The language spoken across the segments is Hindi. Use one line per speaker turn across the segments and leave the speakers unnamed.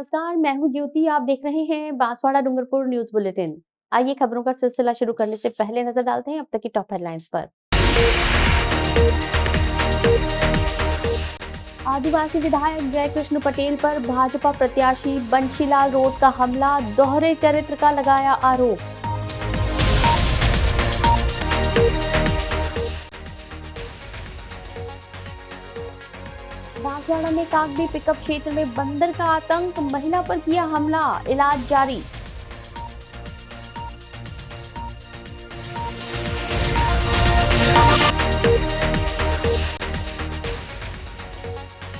नमस्कार, मैं हूँ ज्योति। आप देख रहे हैं बांसवाड़ा डूंगरपुर न्यूज बुलेटिन। आइए खबरों का सिलसिला शुरू करने से पहले नजर डालते हैं अब तक की टॉप हेडलाइंस पर। आदिवासी विधायक जयकृष्ण पटेल पर भाजपा प्रत्याशी बंशीलाल रोत का हमला, दोहरे चरित्र का लगाया आरोप। बांसवाड़ा में कागदी पिकअप क्षेत्र में बंदर का आतंक, महिला पर किया हमला, इलाज जारी।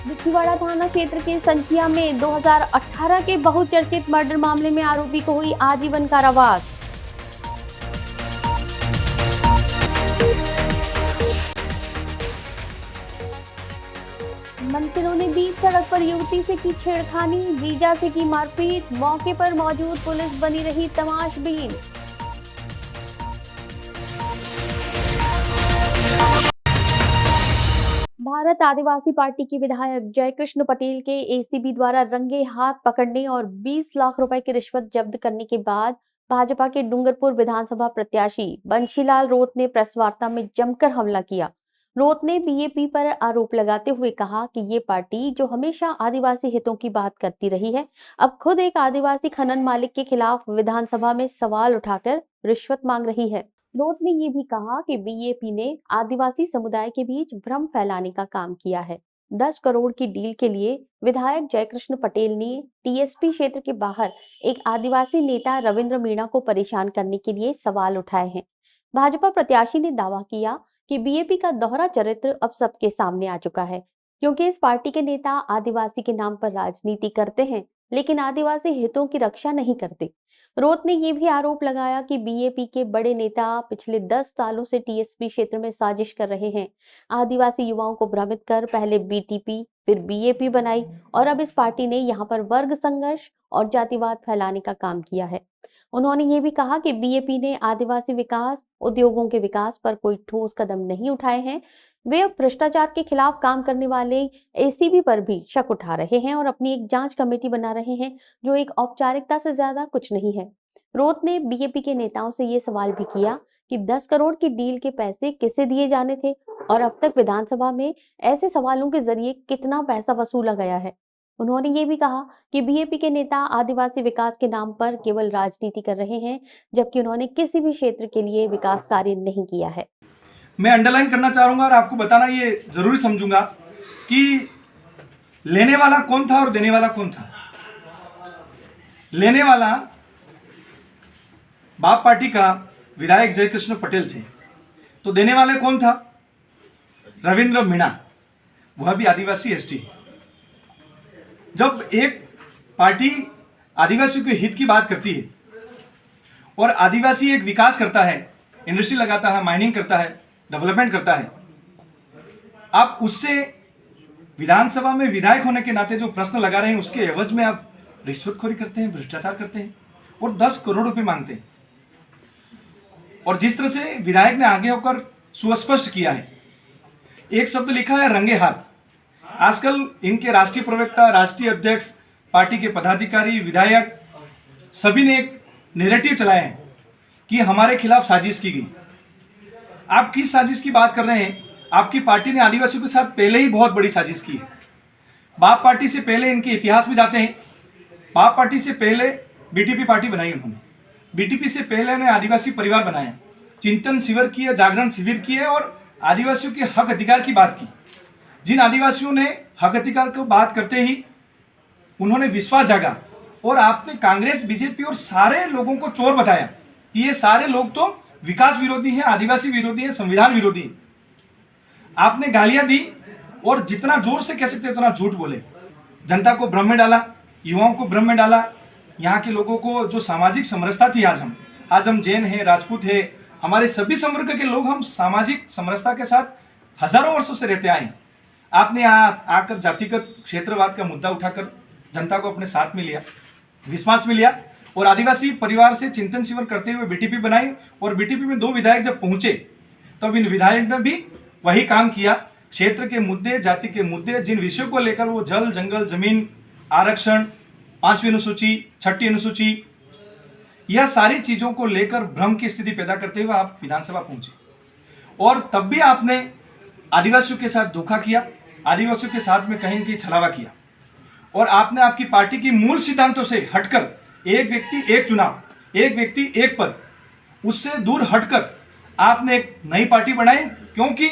बिछीवाड़ा थाना क्षेत्र के संचिया में 2018 के बहुचर्चित मर्डर मामले में आरोपी को हुई आजीवन कारावास। मंत्रियों ने बीच सड़क पर युवती से की छेड़खानी, जीजा से की मारपीट, मौके पर मौजूद पुलिस बनी रही तमाशबीन। भारत आदिवासी पार्टी के विधायक जयकृष्ण पटेल के एसीबी द्वारा रंगे हाथ पकड़ने और 20 लाख रुपए की रिश्वत जब्त करने के बाद भाजपा के डूंगरपुर विधानसभा प्रत्याशी बंशीलाल रोत ने प्रेस वार्ता में जमकर हमला किया। रोत ने बीएपी पर आरोप लगाते हुए कहा कि ये पार्टी जो हमेशा आदिवासी हितों की बात करती रही है, अब खुद एक आदिवासी खनन मालिक के खिलाफ विधानसभा में सवाल उठाकर रिश्वत मांग रही है। रोत ने ये भी कहा कि बीएपी ने आदिवासी समुदाय के बीच भ्रम फैलाने का काम किया है। 10 करोड़ की डील के लिए विधायक जयकृष्ण पटेल ने टीएसपी क्षेत्र के बाहर एक आदिवासी नेता रविंद्र मीणा को परेशान करने के लिए सवाल उठाए हैं। भाजपा प्रत्याशी ने दावा किया कि बीएपी का दोहरा चरित्र अब सबके सामने आ चुका है, क्योंकि इस पार्टी के नेता आदिवासी के नाम पर राजनीति करते हैं, लेकिन आदिवासी हितों की रक्षा नहीं करते। रोत ने यह भी आरोप लगाया कि बीएपी के बड़े नेता पिछले 10 सालों से टीएसपी क्षेत्र में साजिश कर रहे हैं। आदिवासी युवाओं को भ्रमित कर पहले बीटीपी फिर बीएपी बनाई और अब इस पार्टी ने यहां पर वर्ग संघर्ष और जातिवाद फैलाने का काम किया है। उन्होंने ये भी कहा कि बीएपी ने आदिवासी विकास, उद्योगों के विकास पर कोई ठोस कदम नहीं उठाए हैं। वे अब भ्रष्टाचार के खिलाफ काम करने वाले एसीबी पर भी शक उठा रहे हैं और अपनी एक जांच कमेटी बना रहे हैं, जो एक औपचारिकता से ज्यादा कुछ नहीं है। रोत ने बीएपी के नेताओं से ये सवाल भी किया कि 10 करोड़ की डील के पैसे किसे दिए जाने थे और अब तक विधानसभा में ऐसे सवालों के जरिए कितना पैसा वसूला गया है। उन्होंने ये भी कहा कि बीएपी के नेता आदिवासी विकास के नाम पर केवल राजनीति कर रहे हैं, जबकि उन्होंने किसी भी क्षेत्र के लिए विकास कार्य नहीं किया है।
मैं अंडरलाइन करना चाहूंगा और आपको बताना ये जरूरी समझूंगा कि लेने वाला कौन था और देने वाला कौन था। लेने वाला बाप पार्टी का विधायक जयकृष्ण पटेल थे, तो देने वाले कौन था? रविंद्र मीणा, वह भी आदिवासी एसटी। जब एक पार्टी आदिवासियों के हित की बात करती है और आदिवासी एक विकास करता है, इंडस्ट्री लगाता है, माइनिंग करता है, डेवलपमेंट करता है, आप उससे विधानसभा में विधायक होने के नाते जो प्रश्न लगा रहे हैं उसके एवज में आप रिश्वतखोरी करते हैं, भ्रष्टाचार करते हैं और 10 करोड़ रुपए मांगते हैं। और जिस तरह से विधायक ने आगे होकर सुस्पष्ट किया है, एक शब्द लिखा है रंगे हाथ। आजकल इनके राष्ट्रीय प्रवक्ता, राष्ट्रीय अध्यक्ष, पार्टी के पदाधिकारी, विधायक सभी ने एक नैरेटिव चलाया है कि हमारे खिलाफ साजिश की गई। आप किस साजिश की बात कर रहे हैं? आपकी पार्टी ने आदिवासियों के साथ पहले ही बहुत बड़ी साजिश की है। बाप पार्टी से पहले इनके इतिहास में जाते हैं, बाप पार्टी से पहले बीटीपी पार्टी बनाई उन्होंने, बीटीपी से पहले उन्हें आदिवासी परिवार बनाया, चिंतन शिविर किए, जागरण शिविर किए और आदिवासियों के हक अधिकार की बात की। जिन आदिवासियों ने हक अधिकार को बात करते ही उन्होंने विश्वास जागा और आपने कांग्रेस, बीजेपी और सारे लोगों को चोर बताया कि ये सारे लोग तो विकास विरोधी हैं, आदिवासी विरोधी हैं, संविधान विरोधी हैं। आपने गालियां दी और जितना जोर से कह सकते उतना झूठ बोले, जनता को भ्रम में डाला, युवाओं को भ्रम में डाला। यहाँ के लोगों को जो सामाजिक समरसता थी, आज हम जैन हैं, राजपूत हैं, हमारे सभी संवर्ग के लोग हम सामाजिक समरसता के साथ हजारों वर्षों से रहते आए हैं। आपने आकर जातिगत क्षेत्रवाद का मुद्दा उठाकर जनता को अपने साथ में लिया, विश्वास में लिया और आदिवासी परिवार से चिंतन शिविर करते हुए बीटीपी बनाई। और बीटीपी में 2 विधायक जब पहुंचे तब इन विधायक ने भी वही काम किया। क्षेत्र के मुद्दे, जाति के मुद्दे, जिन विषयों को लेकर वो जल, जंगल, जमीन, आरक्षण, 5वीं अनुसूची, 6ठी अनुसूची, यह सारी चीजों को लेकर भ्रम की स्थिति पैदा करते हुए आप विधानसभा पहुंचे और तब भी आपने आदिवासियों के साथ धोखा किया, आदिवासियों के साथ में कहीं न कहीं छलावा किया और आपने आपकी पार्टी की मूल सिद्धांतों से हटकर एक व्यक्ति एक चुनाव, एक व्यक्ति एक पद, उससे दूर हटकर आपने एक नई पार्टी बनाई, क्योंकि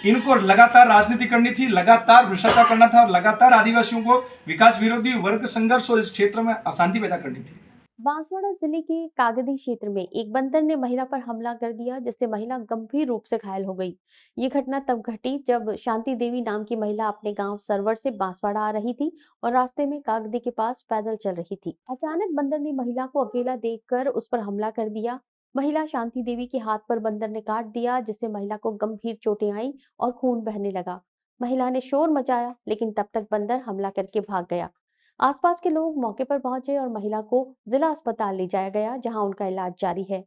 इनको लगातार राजनीति करनी थी, लगातार भ्रष्टाचार करना था और लगातार आदिवासियों को विकास विरोधी वर्ग संघर्ष और इस क्षेत्र में अशांति पैदा करनी थी।
बांसवाड़ा जिले के कागदी क्षेत्र में एक बंदर ने महिला पर हमला कर दिया, जिससे महिला गंभीर रूप से घायल हो गई। ये घटना तब घटी जब शांति देवी नाम की महिला अपने गांव सरवर से बांसवाड़ा आ रही थी और रास्ते में कागदी के पास पैदल चल रही थी। अचानक बंदर ने महिला को अकेला देखकर उस पर हमला कर दिया। महिला शांति देवी के हाथ पर बंदर ने काट दिया, जिससे महिला को गंभीर चोटें आई और खून बहने लगा। महिला ने शोर मचाया, लेकिन तब तक बंदर हमला करके भाग गया। आसपास के लोग मौके पर पहुंचे और महिला को जिला अस्पताल ले जाया गया, जहां उनका इलाज जारी है।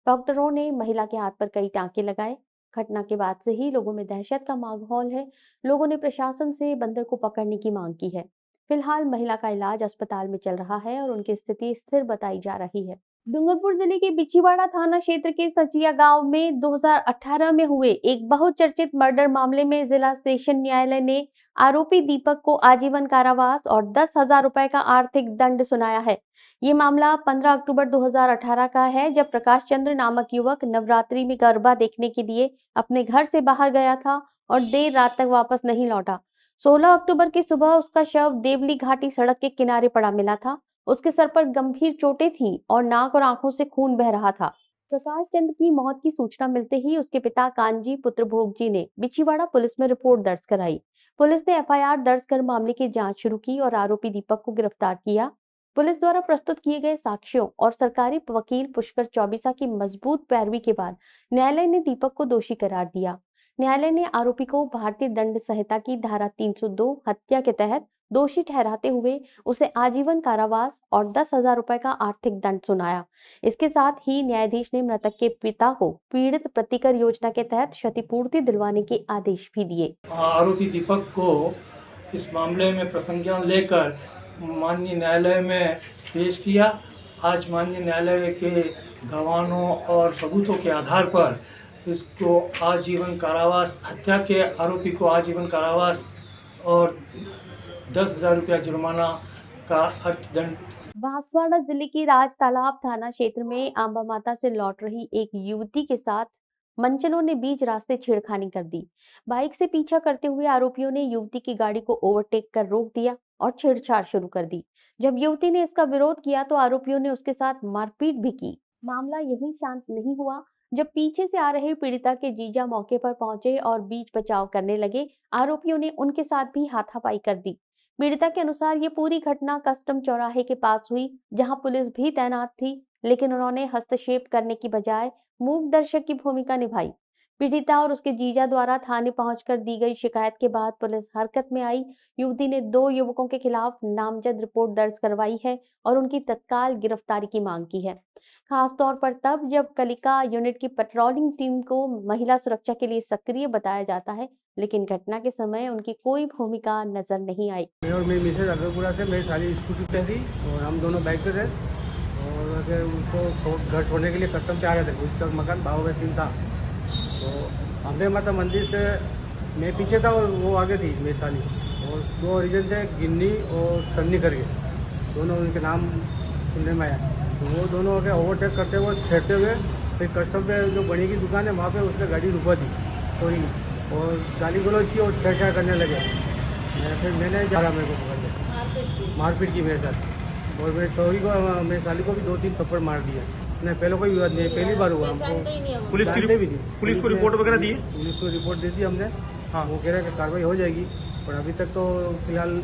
डॉक्टरों ने महिला के हाथ पर कई टांके लगाए। घटना के बाद से ही लोगों में दहशत का माहौल है। लोगों ने प्रशासन से बंदर को पकड़ने की मांग की है। फिलहाल महिला का इलाज अस्पताल में चल रहा है और उनकी स्थिति स्थिर बताई जा रही है। डूंगरपुर जिले के बिछीवाड़ा थाना क्षेत्र के सचिया गांव में 2018 में हुए एक बहुचर्चित मर्डर मामले में जिला सेशन न्यायालय ने आरोपी दीपक को आजीवन कारावास और 10,000 रुपए का आर्थिक दंड सुनाया है। ये मामला 15 अक्टूबर 2018 का है, जब प्रकाश चंद्र नामक युवक नवरात्रि में गरबा देखने के लिए अपने घर से बाहर गया था और देर रात तक वापस नहीं लौटा। 16 अक्टूबर की सुबह उसका शव देवली घाटी सड़क के किनारे पड़ा मिला था। उसके सर पर गंभीर चोटें थीं और नाक और आंखों से खून बह रहा था। प्रकाश चंद्र की मौत की सूचना मिलते ही उसके पिता कांजी पुत्र भोगजी ने बिछीवाड़ा पुलिस में रिपोर्ट दर्ज कराई। पुलिस ने एफआईआर दर्ज कर मामले की जांच शुरू की और आरोपी दीपक को गिरफ्तार किया। पुलिस द्वारा प्रस्तुत किए गए साक्ष्यों और सरकारी वकील पुष्कर चौबीसा की मजबूत पैरवी के बाद न्यायालय ने दीपक को दोषी करार दिया। न्यायालय ने आरोपी को भारतीय दंड संहिता की धारा 302 हत्या के तहत दोषी ठहराते हुए उसे आजीवन कारावास और 10,000 रुपए का आर्थिक दंड सुनाया। इसके साथ ही न्यायाधीश ने मृतक के पिता को पीड़ित प्रतिकर योजना के तहत क्षतिपूर्ति दिलवाने के आदेश भी दिए।
आरोपी दीपक को इस मामले में प्रसंज्ञान लेकर माननीय न्यायालय में पेश किया। आज माननीय न्यायालय के गवाहों और सबूतों के आधार पर इसको आजीवन कारावास, हत्या के आरोपी को आजीवन कारावास और 10,000 रुपया जुर्माना का अर्थदंड।
बांसवाड़ा जिले के राज तालाब थाना क्षेत्र में आंबा माता से लौट रही एक युवती के साथ मंचलों ने बीच रास्ते छेड़खानी कर दी। बाइक से पीछा करते हुए आरोपियों ने युवती की गाड़ी को ओवरटेक कर रोक दिया और छेड़छाड़ शुरू कर दी। जब युवती ने इसका विरोध किया तो आरोपियों ने उसके साथ मारपीट भी की। मामला यहीं शांत नहीं हुआ जब पीछे से आ रहे पीड़िता के जीजा मौके पर पहुंचे और बीच बचाव करने लगे। आरोपियों ने उनके साथ भी हाथापाई कर दी। पीड़िता के अनुसार ये पूरी घटना कस्टम चौराहे के पास हुई, जहां पुलिस भी तैनात थी, लेकिन उन्होंने हस्तक्षेप करने की बजाय मूक दर्शक की भूमिका निभाई। पीड़िता और उसके जीजा द्वारा थाने पहुंचकर दी गई शिकायत के बाद पुलिस हरकत में आई। युवती ने 2 युवकों के खिलाफ नामजद रिपोर्ट दर्ज करवाई है और उनकी तत्काल गिरफ्तारी की मांग की है। खास तौर पर तब जब कलिका यूनिट की पेट्रोलिंग टीम को महिला सुरक्षा के लिए सक्रिय बताया जाता है, लेकिन घटना के समय उनकी कोई भूमिका नजर नहीं आई।
मैं और मेरी मिसेज अकबरपुरा से, मेरी सारी स्कूटी पे थी और हम दोनों बाइक पे थे और अगर उनको घर छोड़ने के लिए कस्टम पे आ रहे थे। उसका मकान बाबा सिंह था। तो अम्बे माता मंदिर से मैं पीछे था और वो आगे थी मेरी साली, और 2 ओरिजिन थे, गिन्नी और सन्नी करके, दोनों उनके नाम सुनने में आया। तो वो दोनों आगे ओवरटेक करते हुए छेड़ते हुए फिर कस्टम पे जो बड़ी की दुकान है वहाँ पे उसने गाड़ी रुकवा दी थोड़ी और गाली गलौज की और छेड़छाड़ करने लगे। फिर मैंने जा मेरे को पकड़ लिया, मारपीट की मेरे साथ, और मेरे सौरी को, मेरे साली को भी 2-3 थप्पड़ मार दिया। नहीं, पहले कोई विवाद नहीं, पहली बार हुआ हमको। पुलिस को रिपोर्ट वगैरह दी? पुलिस को रिपोर्ट दे दी हमने। हाँ, वो कह रहे हैं कि कार्रवाई हो जाएगी, और अभी तक तो फिलहाल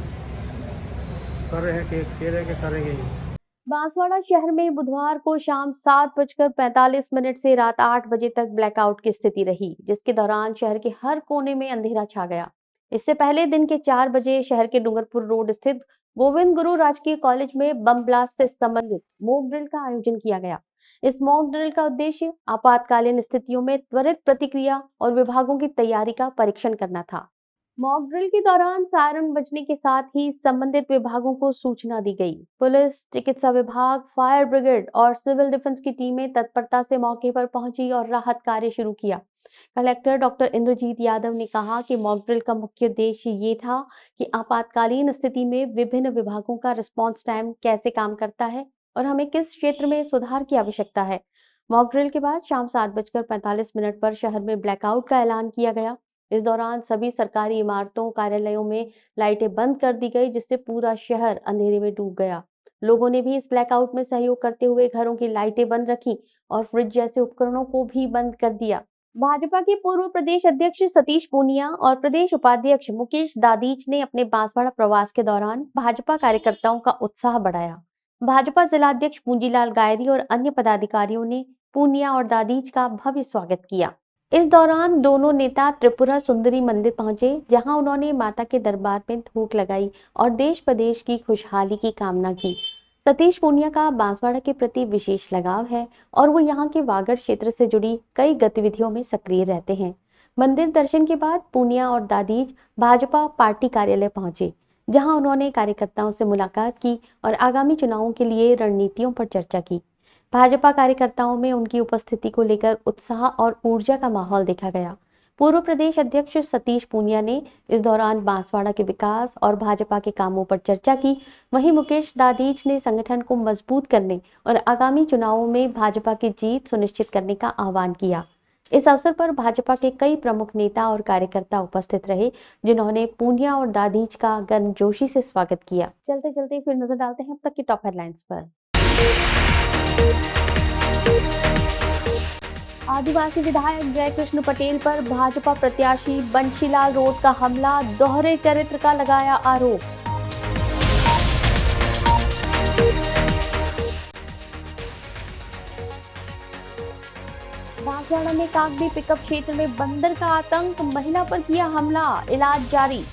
कर रहे हैं कि कह रहे हैं कि करेंगे ही।
बांसवाड़ा शहर में बुधवार को शाम 7:45 से रात 8 बजे तक ब्लैकआउट की स्थिति रही, जिसके दौरान शहर के हर कोने में अंधेरा छा गया। इससे पहले दिन के 4 बजे शहर के डूंगरपुर रोड स्थित गोविंद गुरु राजकीय कॉलेज में बम ब्लास्ट से संबंधित मॉक ड्रिल का आयोजन किया गया। इस मॉक ड्रिल का उद्देश्य आपातकालीन स्थितियों में त्वरित प्रतिक्रिया और विभागों की तैयारी का परीक्षण करना था। मॉक ड्रिल के दौरान सायरन बजने के साथ ही संबंधित विभागों को सूचना दी गई। पुलिस, चिकित्सा विभाग, फायर ब्रिगेड और सिविल डिफेंस की टीमें तत्परता से मौके पर पहुंची और राहत कार्य शुरू किया। कलेक्टर डॉक्टर इंद्रजीत यादव ने कहा कि मॉक ड्रिल का मुख्य उद्देश्य ये था कि आपातकालीन स्थिति में विभिन्न विभागों का रिस्पांस टाइम कैसे काम करता है और हमें किस क्षेत्र में सुधार की आवश्यकता है। मॉक ड्रिल के बाद शाम 7:45 पर शहर में ब्लैकआउट का ऐलान किया गया। इस दौरान सभी सरकारी इमारतों, कार्यालयों में लाइटें बंद कर दी गई, जिससे पूरा शहर अंधेरे में डूब गया। लोगों ने भी इस ब्लैकआउट में सहयोग करते हुए घरों की लाइटें बंद रखी और फ्रिज जैसे उपकरणों को भी बंद कर दिया। भाजपा के पूर्व प्रदेश अध्यक्ष सतीश पूनिया और प्रदेश उपाध्यक्ष मुकेश दादीच ने अपने बांसवाड़ा प्रवास के दौरान भाजपा कार्यकर्ताओं का उत्साह बढ़ाया। भाजपा जिलाध्यक्ष पूंजीलाल गायरी और अन्य पदाधिकारियों ने पूनिया और दादीच का भव्य स्वागत किया। इस दौरान दोनों नेता त्रिपुरा सुंदरी मंदिर पहुंचे, जहां उन्होंने माता के दरबार में थूक लगाई और देश प्रदेश की खुशहाली की कामना की। सतीश पूनिया का बांसवाड़ा के प्रति विशेष लगाव है और वो यहाँ के वागड़ क्षेत्र से जुड़ी कई गतिविधियों में सक्रिय रहते हैं। मंदिर दर्शन के बाद पूनिया और दादीज भाजपा पार्टी कार्यालय पहुंचे, जहां उन्होंने कार्यकर्ताओं से मुलाकात की और आगामी चुनावों के लिए रणनीतियों पर चर्चा की। भाजपा कार्यकर्ताओं में उनकी उपस्थिति को लेकर उत्साह और ऊर्जा का माहौल देखा गया। पूर्व प्रदेश अध्यक्ष सतीश पूनिया ने इस दौरान बांसवाड़ा के विकास और भाजपा के कामों पर चर्चा की। वहीं मुकेश दादीच ने संगठन को मजबूत करने और आगामी चुनावों में भाजपा की जीत सुनिश्चित करने का आह्वान किया। इस अवसर पर भाजपा के कई प्रमुख नेता और कार्यकर्ता उपस्थित रहे, जिन्होंने पूनिया और दादीच का गर्मजोशी से स्वागत किया। चलते चलते फिर नजर डालते हैं अब तक की टॉप हेडलाइंस पर। आदिवासी विधायक जयकृष्ण पटेल पर भाजपा प्रत्याशी बंशीलाल रोध का हमला, दोहरे चरित्र का लगाया आरोप। बांसवाड़ा में कागदी पिकअप क्षेत्र में बंदर का आतंक, महिला पर किया हमला, इलाज जारी।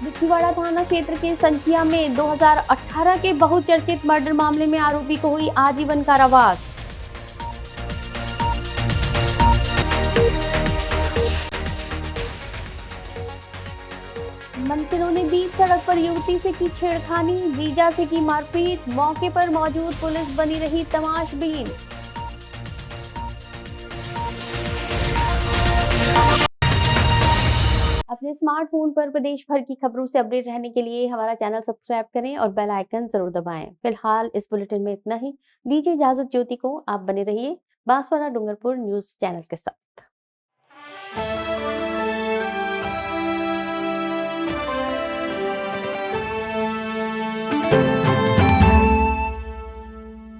बिछीवाड़ा थाना क्षेत्र के संचिया में 2018 के बहुचर्चित मर्डर मामले में आरोपी को हुई आजीवन कारावास। मंत्रियों ने बीच सड़क पर युवती से की छेड़खानी, जीजा से की मारपीट, मौके पर मौजूद पुलिस बनी रही तमाशबीन। अपने स्मार्टफोन पर प्रदेश भर की खबरों से अपडेट रहने के लिए हमारा चैनल सब्सक्राइब करें और बेल आइकन जरूर दबाएं। फिलहाल इस बुलेटिन में इतना ही। दीजिए इजाजत ज्योति को। आप बने रहिए बांसवाड़ा डूंगरपुर न्यूज चैनल के साथ।